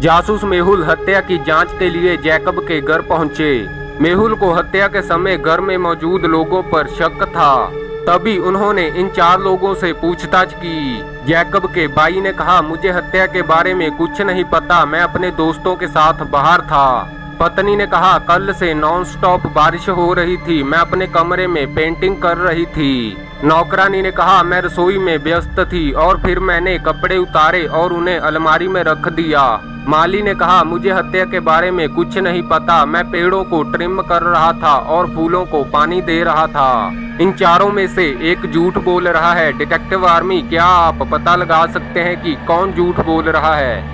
जासूस मेहुल हत्या की जांच के लिए जैकब के घर पहुंचे। मेहुल को हत्या के समय घर में मौजूद लोगों पर शक था। तभी उन्होंने इन 4 लोगों से पूछताछ की। जैकब के भाई ने कहा, मुझे हत्या के बारे में कुछ नहीं पता, मैं अपने दोस्तों के साथ बाहर था। पत्नी ने कहा, कल से नॉन स्टॉप बारिश हो रही थी, मैं अपने कमरे में पेंटिंग कर रही थी। नौकरानी ने कहा, मैं रसोई में व्यस्त थी और फिर मैंने कपड़े उतारे और उन्हें अलमारी में रख दिया। माली ने कहा, मुझे हत्या के बारे में कुछ नहीं पता, मैं पेड़ों को ट्रिम कर रहा था और फूलों को पानी दे रहा था। इन 4 में से एक झूठ बोल रहा है। डिटेक्टिव आर्मी, क्या आप पता लगा सकते हैं कि कौन झूठ बोल रहा है?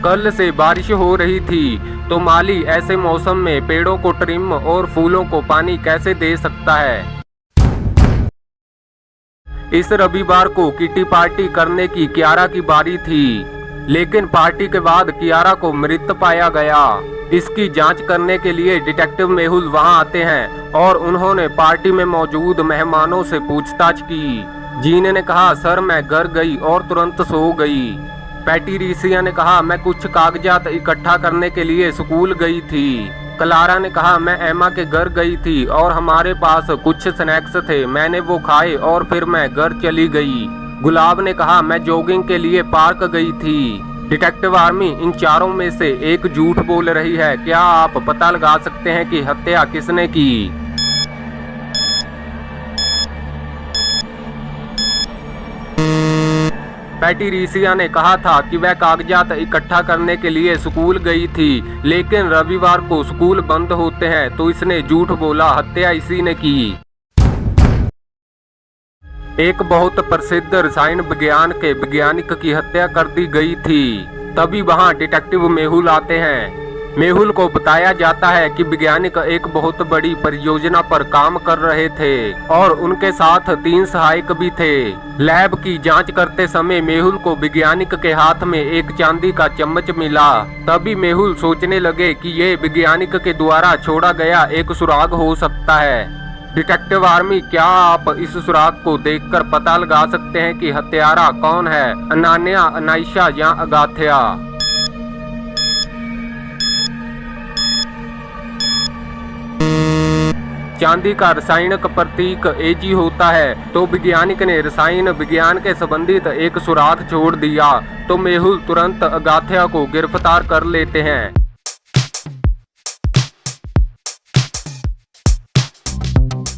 कल से बारिश हो रही थी, तो माली ऐसे मौसम में पेड़ों को ट्रिम और फूलों को पानी कैसे दे सकता है? इस रविवार को किटी पार्टी करने की कियारा की बारी थी, लेकिन पार्टी के बाद कियारा को मृत पाया गया। इसकी जांच करने के लिए डिटेक्टिव मेहुल वहां आते हैं और उन्होंने पार्टी में मौजूद मेहमानों से पूछताछ की। जीन ने कहा, सर मैं घर गई और तुरंत सो गई। पैट्रिसिया ने कहा, मैं कुछ कागजात इकट्ठा करने के लिए स्कूल गई थी। क्लारा ने कहा, मैं एमा के घर गई थी और हमारे पास कुछ स्नैक्स थे, मैंने वो खाए और फिर मैं घर चली गई। गुलाब ने कहा, मैं जॉगिंग के लिए पार्क गई थी। डिटेक्टिव आर्मी, इन 4 में से एक झूठ बोल रही है। क्या आप पता लगा सकते हैं कि हत्या किसने की? पैट्रिसिया ने कहा था कि वह कागजात इकट्ठा करने के लिए स्कूल गई थी, लेकिन रविवार को स्कूल बंद होते हैं, तो इसने झूठ बोला, हत्या इसी ने की। एक बहुत प्रसिद्ध रसायन विज्ञान के वैज्ञानिक की हत्या कर दी गई थी। तभी वहां डिटेक्टिव मेहुल आते हैं। मेहुल को बताया जाता है कि वैज्ञानिक एक बहुत बड़ी परियोजना पर काम कर रहे थे और उनके साथ 3 सहायक भी थे। लैब की जांच करते समय मेहुल को वैज्ञानिक के हाथ में एक चांदी का चम्मच मिला। तभी मेहुल सोचने लगे कि ये वैज्ञानिक के द्वारा छोड़ा गया एक सुराग हो सकता है। डिटेक्टिव आर्मी, क्या आप इस सुराग को देखकर पता लगा सकते हैं कि हत्यारा कौन है? अनान्या, अनाइशा या अगाथया? चांदी का रासायनिक प्रतीक Ag होता है, तो वैज्ञानिक ने रसायन विज्ञान के संबंधित एक सुराग छोड़ दिया। तो मेहुल तुरंत अगाथया को गिरफ्तार कर लेते हैं।